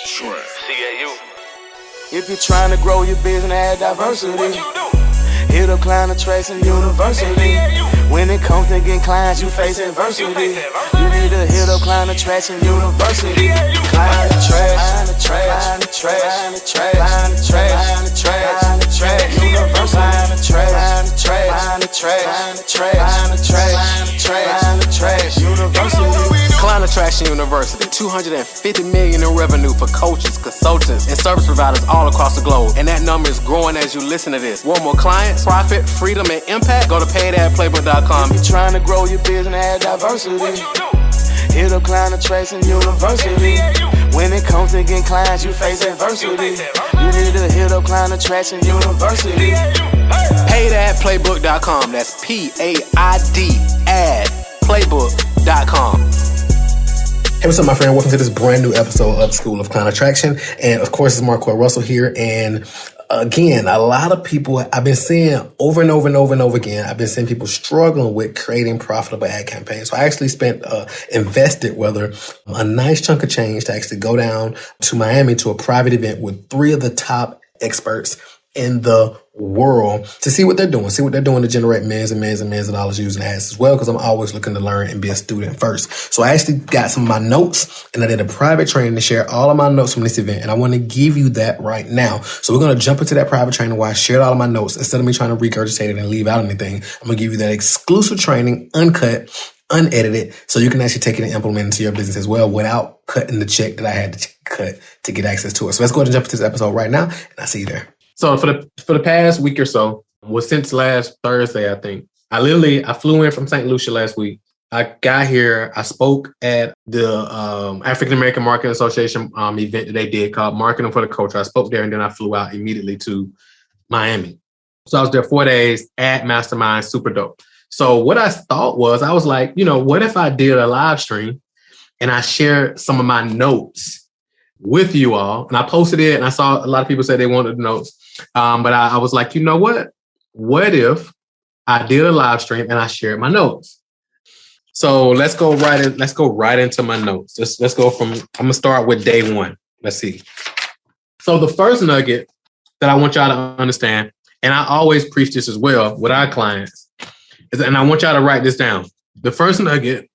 CAU. If you're trying to grow your business and add diversity, What you do? hit up Client Attraction University. When it comes to getting clients, you face adversity. You need to hit up Client Attraction University. Client Attraction, Client Attraction, Client Attraction, Client Attraction University. Client Attraction University, $250 million in revenue for coaches, consultants, and service providers all across the globe. And that number is growing as you listen to this. Want more clients, profit, freedom, and impact? Go to paidadplaybook.com. If you're trying to grow your business and add diversity, What you do? hit up Client Attraction University. When it comes to getting clients, you face adversity. You need to hit up Client Attraction University. Paidadplaybook.com. That's PAID ad playbook.com. Hey, what's up, my friend? Welcome to this brand new episode of School of Client Attraction. And of course, it's Mark Russell here. And again, a lot of people I've been seeing over and over again. I've been seeing people struggling with creating profitable ad campaigns. So I actually invested a nice chunk of change to actually go down to Miami to a private event with 3 of the top experts in the world to see what they're doing to generate millions and millions of dollars using ads as well, because I'm always looking to learn and be a student first. So I actually got some of my notes and I did a private training to share all of my notes from this event, and I want to give you that right now. So we're going to jump into that private training where I shared all of my notes. Instead of me trying to regurgitate it and leave out anything, I'm going to give you that exclusive training, uncut, unedited, so you can actually take it and implement it into your business as well without cutting the check that I had to cut to get access to it. So let's go ahead and jump into this episode right now, and I'll see you there. So for the past week or so, since last Thursday, I think, I flew in from St. Lucia last week. I got here, I spoke at the African American Marketing Association event that they did called Marketing for the Culture. I spoke there and then I flew out immediately to Miami. So I was there 4 days at Mastermind, super dope. So what I thought was, I was like, what if I did a live stream and I shared some of my notes with you all? And I posted it and I saw a lot of people say they wanted the notes. But I was like, you know what? What if I did a live stream and I shared my notes? So let's go right into my notes. Let's go I'm gonna start with day 1. Let's see. So the first nugget that I want y'all to understand, and I always preach this as well with our clients, and I want y'all to write this down. The first nugget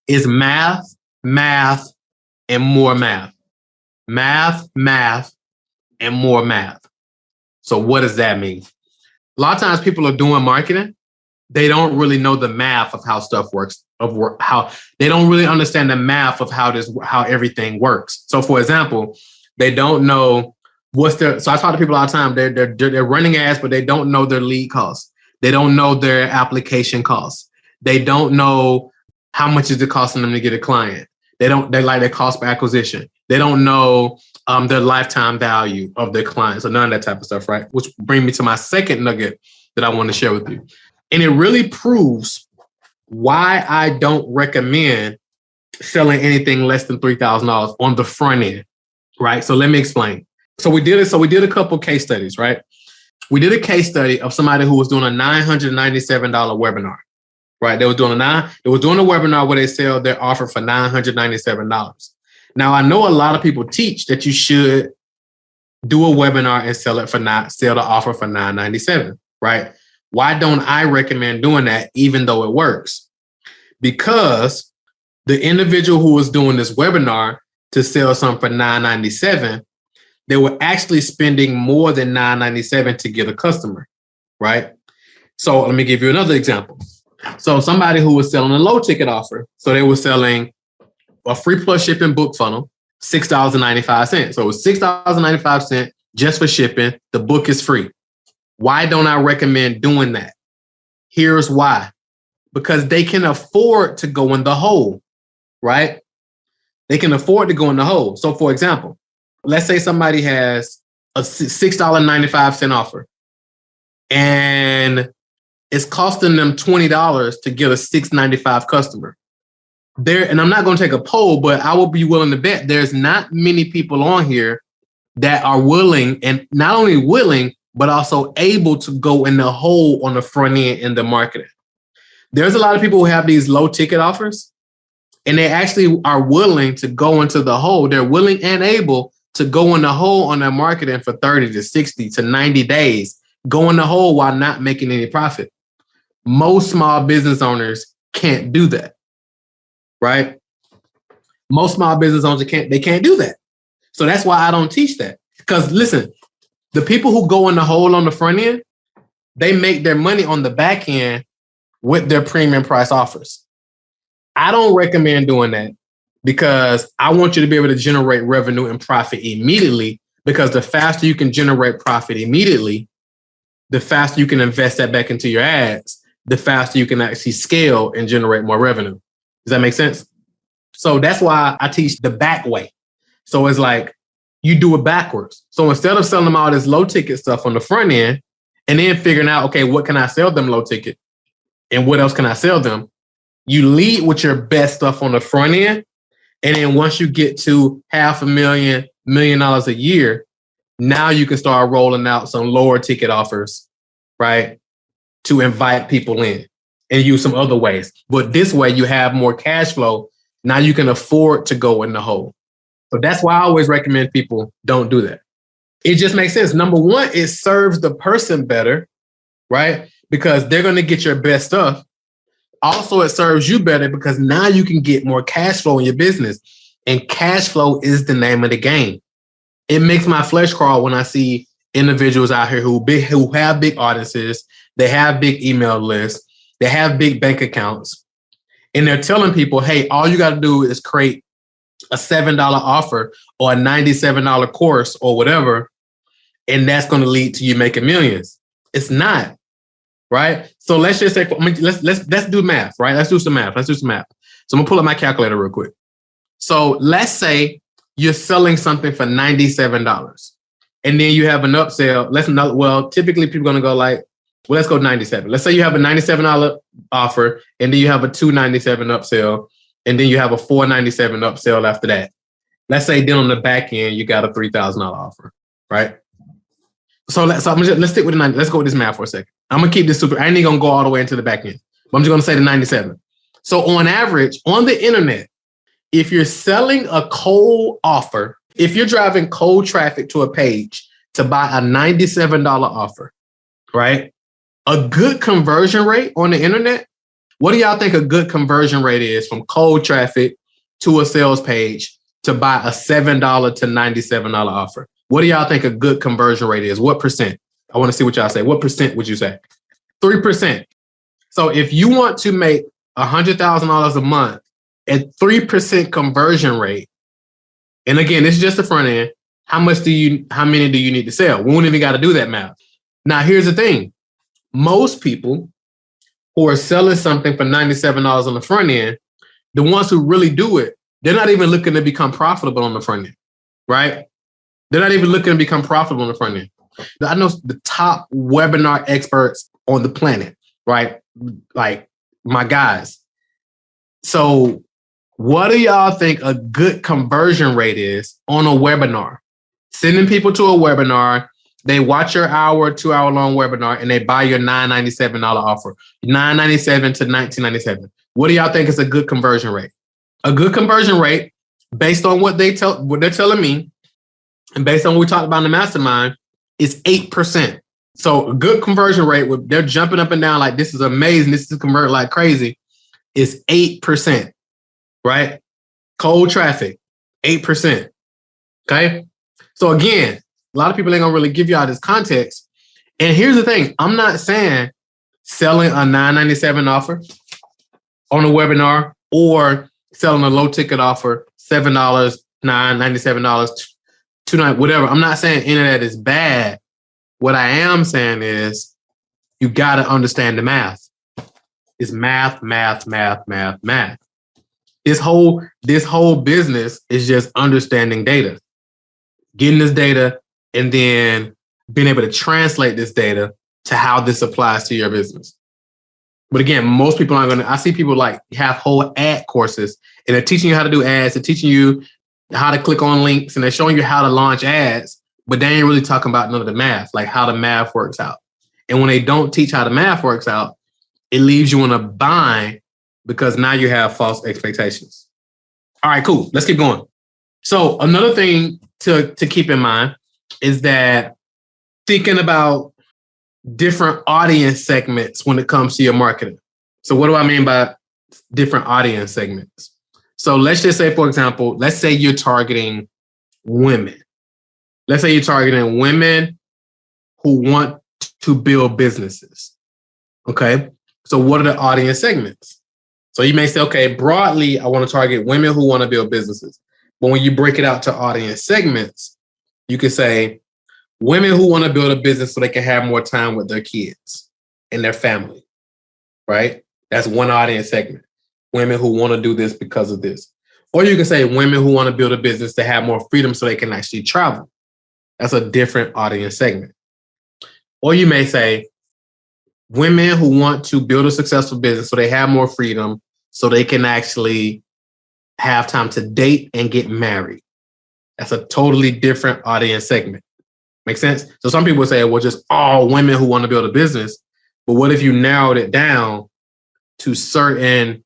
is math, and more math. Math, and more math. So what does that mean? A lot of times people are doing marketing. They don't really know the math of how stuff works, how they don't really understand the math of how everything works. So for example, they don't know so I talk to people all the time, they're running ads, but they don't know their lead costs. They don't know their application costs. They don't know how much is it costing them to get a client. They like their cost per acquisition. They don't know their lifetime value of their clients, or none of that type of stuff, right? Which brings me to my second nugget that I want to share with you. And it really proves why I don't recommend selling anything less than $3,000 on the front end, right? So let me explain. So we did a couple case studies, right? We did a case study of somebody who was doing a $997 webinar, right? They were doing a webinar where they sell their offer for $997. Now, I know a lot of people teach that you should do a webinar and sell the offer for $997, right? Why don't I recommend doing that, even though it works? Because the individual who was doing this webinar to sell something for $997, they were actually spending more than $997 to get a customer, right? So let me give you another example. So somebody who was selling a low ticket offer, so they were selling a free plus shipping book funnel, $6.95. So it was $6.95 just for shipping. The book is free. Why don't I recommend doing that? Here's why. Because they can afford to go in the hole, right? They can afford to go in the hole. So for example, let's say somebody has a $6.95 offer and it's costing them $20 to get a $6.95 customer. And I'm not going to take a poll, but I will be willing to bet there's not many people on here that are willing, and not only willing, but also able to go in the hole on the front end in the marketing. There's a lot of people who have these low ticket offers, and they actually are willing to go into the hole. They're willing and able to go in the hole on their marketing for 30 to 60 to 90 days, go in the hole while not making any profit. Most small business owners can't do that, right? Most small business owners can't do that. So that's why I don't teach that. Because listen, the people who go in the hole on the front end, they make their money on the back end with their premium price offers. I don't recommend doing that because I want you to be able to generate revenue and profit immediately, because the faster you can generate profit immediately, the faster you can invest that back into your ads, the faster you can actually scale and generate more revenue. Does that make sense? So that's why I teach the back way. So it's like you do it backwards. So instead of selling them all this low ticket stuff on the front end and then figuring out, okay, what can I sell them low ticket and what else can I sell them? You lead with your best stuff on the front end. And then once you get to $500,000, $1 million a year, now you can start rolling out some lower ticket offers, right? To invite people in and use some other ways. But this way you have more cash flow. Now you can afford to go in the hole. So that's why I always recommend people don't do that. It just makes sense. Number one, it serves the person better, right? Because they're going to get your best stuff. Also, it serves you better because now you can get more cash flow in your business. And cash flow is the name of the game. It makes my flesh crawl when I see individuals out here who have big audiences, they have big email lists, they have big bank accounts, and they're telling people, hey, all you got to do is create a $7 offer or a $97 course or whatever, and that's going to lead to you making millions. It's not, right? So let's just say, let's do math, right? Let's do some math. So I'm gonna pull up my calculator real quick. So let's say you're selling something for $97, and then you have an upsell. Typically people are gonna go like, well, let's go 97. Let's say you have a $97 offer, and then you have a $297 upsell, and then you have a $497 upsell after that. Let's say then on the back end, you got a $3,000 offer, right? So let's stick with the 90. Let's go with this math for a second. I'm gonna keep this super. I ain't even gonna go all the way into the back end, but I'm just gonna say the 97. So on average, on the internet, if you're selling a cold offer, if you're driving cold traffic to a page to buy a $97 offer, right? A good conversion rate on the internet. What do y'all think a good conversion rate is from cold traffic to a sales page to buy a $7 to $97 offer? What do y'all think a good conversion rate is? What percent? I want to see what y'all say. What percent would you say? 3%. So if you want to make $100,000 a month at 3% conversion rate, and again, this is just the front end, how many do you need to sell? We won't even got to do that math. Now, here's the thing. Most people who are selling something for $97 on the front end, the ones who really do it, they're not even looking to become profitable on the front end, right? They're not even looking to become profitable on the front end. I know the top webinar experts on the planet, right? Like my guys. So what do y'all think a good conversion rate is on a webinar? Sending people to a webinar, they watch your 2-hour long webinar, and they buy your $997 offer, $997 to $1997. What do y'all think is a good conversion rate? A good conversion rate, based on what they're telling me, and based on what we talked about in the mastermind, is 8%. So a good conversion rate, they're jumping up and down like, this is amazing, this is convert like crazy, is 8%, right? Cold traffic, 8%. Okay. So again, a lot of people ain't gonna really give you all this context. And here's the thing. I'm not saying selling a $997 offer on a webinar or selling a low ticket offer, $7, $997, $2.99, whatever. I'm not saying any of that is bad. What I am saying is you got to understand the math. It's math. This whole business is just understanding data, getting this data, and then being able to translate this data to how this applies to your business. But again, most people aren't I see people like have whole ad courses, and they're teaching you how to do ads. They're teaching you how to click on links, and they're showing you how to launch ads, but they ain't really talking about none of the math, like how the math works out. And when they don't teach how the math works out, it leaves you in a bind because now you have false expectations. All right, cool. Let's keep going. So another thing to keep in mind is that thinking about different audience segments when it comes to your marketing. So what do I mean by different audience segments? So let's just say, for example, let's say you're targeting women. Let's say you're targeting women who want to build businesses. Okay. So what are the audience segments? So you may say, okay, broadly, I want to target women who want to build businesses. But when you break it out to audience segments, you can say women who want to build a business so they can have more time with their kids and their family, right? That's one audience segment. Women who want to do this because of this. Or you can say women who want to build a business to have more freedom so they can actually travel. That's a different audience segment. Or you may say women who want to build a successful business so they have more freedom so they can actually have time to date and get married. That's a totally different audience segment. Make sense? So some people say, well, just all women who want to build a business. But what if you narrowed it down to certain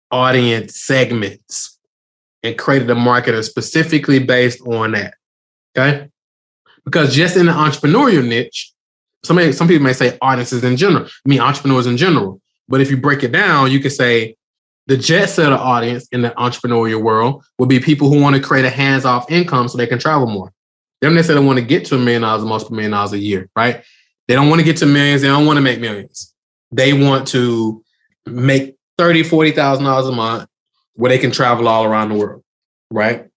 audience segments and created a marketer specifically based on that? Okay? Because just in the entrepreneurial niche, some people may say audiences in general, entrepreneurs in general. But if you break it down, you could say the jet setter audience in the entrepreneurial world would be people who want to create a hands-off income so they can travel more. They don't necessarily want to get to $1 million or multiple $1 million a year, right? They don't want to get to millions. They don't want to make millions. They want to make $30,000, $40,000 a month where they can travel all around the world, right?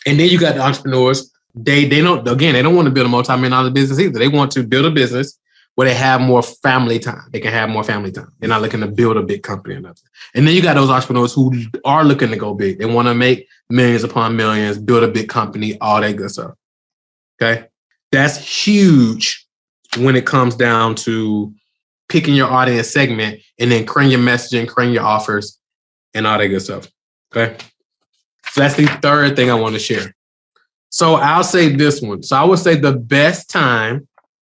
And then you got the entrepreneurs. They don't want to build a multi-million-dollar business either. They want to build a business where they have more family time. They can have more family time. They're not looking to build a big company or nothing. And then you got those entrepreneurs who are looking to go big. They want to make millions upon millions, build a big company, all that good stuff. Okay? That's huge when it comes down to picking your audience segment and then creating your messaging, creating your offers, and all that good stuff. Okay? So that's the third thing I want to share. So I'll say this one. So I would say the best time,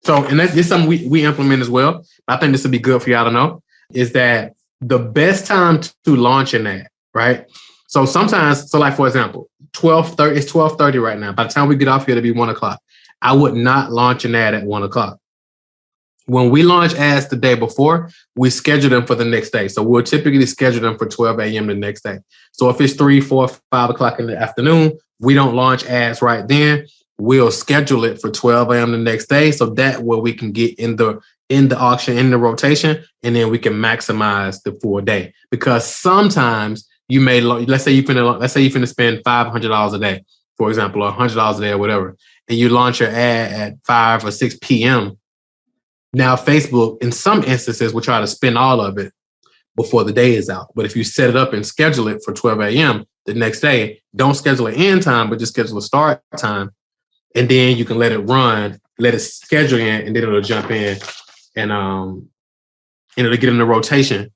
and this is something we implement as well, but I think this would be good for y'all to know, is that the best time to launch an ad, right? So sometimes, like for example, 12:30, it's 12:30 right now. By the time we get off here, it'll be 1 o'clock. I would not launch an ad at 1 o'clock. When we launch ads the day before, we schedule them for the next day. So we'll typically schedule them for 12 a.m. the next day. So if it's 3, 4, 5 o'clock in the afternoon, we don't launch ads right then. We'll schedule it for 12 a.m. the next day. So that way we can get in the auction, in the rotation, and then we can maximize the full day. Because sometimes you may, let's say you finna spend $500 a day, for example, or $100 a day or whatever, and you launch your ad at 5 or 6 p.m. Now, Facebook, in some instances, will try to spend all of it before the day is out. But if you set it up and schedule it for 12 a.m. the next day, don't schedule an end time, but just schedule a start time. And then you can let it run, let it schedule in, and then it'll jump in and it'll get in the rotation.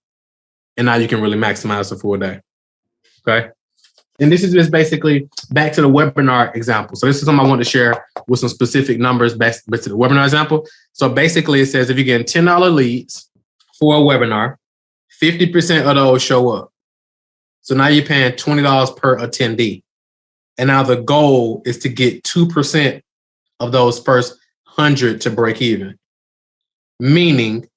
And now you can really maximize the full day. Okay. And this is just basically back to the webinar example. So this is something I want to share with some specific numbers back to the webinar example. So basically it says if you're getting $10 leads for a webinar, 50% of those show up. So now you're paying $20 per attendee. And now the goal is to get 2% of those first 100 to break even. Meaning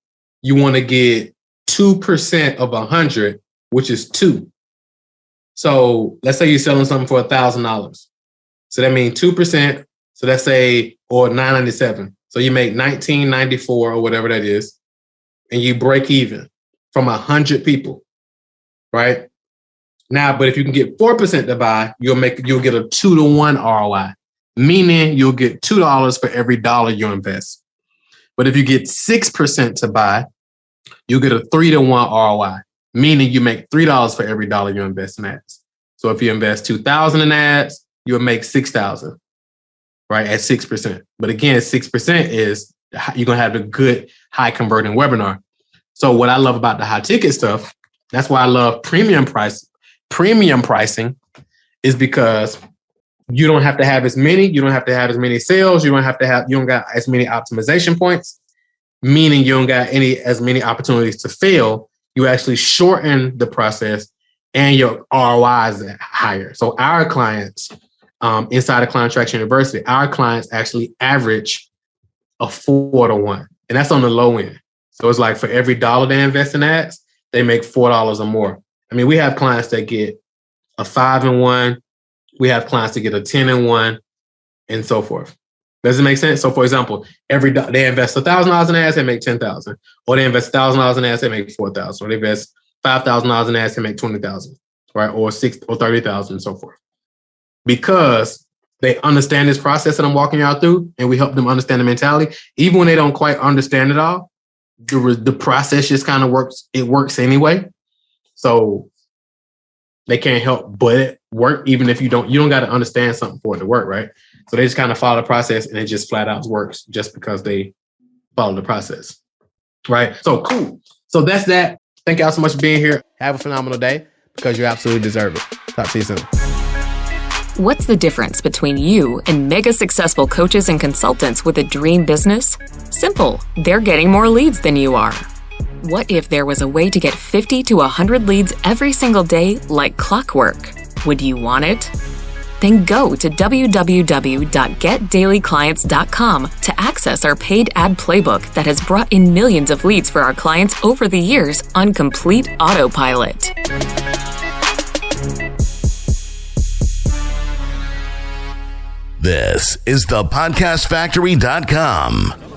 you want to get 2% of 100, which is 2. So let's say you're selling something for $1,000. So that means 2%. So let's say, or $9.97. So you make $19.94 or whatever that is, and you break even from 100 people, right? Now, but if you can get 4% to buy, you'll get a 2-to-1 ROI, meaning you'll get $2 for every dollar you invest. But if you get 6% to buy, you'll get a 3-to-1 ROI, meaning you make $3 for every dollar you invest in ads. So if you invest $2,000 in ads, you'll make $6,000, right? At 6%. But again, 6% is you're going to have a good high converting webinar. So what I love about the high ticket stuff, that's why I love premium pricing, is because you don't have to have as many sales. You don't got as many optimization points, meaning you don't got as many opportunities to fail. You actually shorten the process and your ROI is higher. So our clients inside of Client Traction University, our clients actually average a 4-to-1. And that's on the low end. So it's like for every $1 they invest in ads, they make $4 or more. I mean, we have clients that get a 5-in-1. We have clients that get a 10-in-1 and so forth. Does it make sense? So for example, they invest $1,000 in ads, they make $10,000. Or they invest $1,000 in ads, they make $4,000. Or they invest $5,000 in ads, they make $20,000, right? Or $6,000 or $30,000 and so forth. Because they understand this process that I'm walking y'all through, and we help them understand the mentality. Even when they don't quite understand it all, the process just kind of works. It works anyway. So they can't help but it work, even if you don't got to understand something for it to work, right? So they just kind of follow the process, and it just flat out works just because they follow the process, right? So cool. So that's that. Thank y'all so much for being here. Have a phenomenal day because you absolutely deserve it. Talk to you soon. What's the difference between you and mega successful coaches and consultants with a dream business? Simple. They're getting more leads than you are. What if there was a way to get 50 to 100 leads every single day like clockwork? Would you want it? Then go to www.getdailyclients.com to access our paid ad playbook that has brought in millions of leads for our clients over the years on complete autopilot. This is thepodcastfactory.com.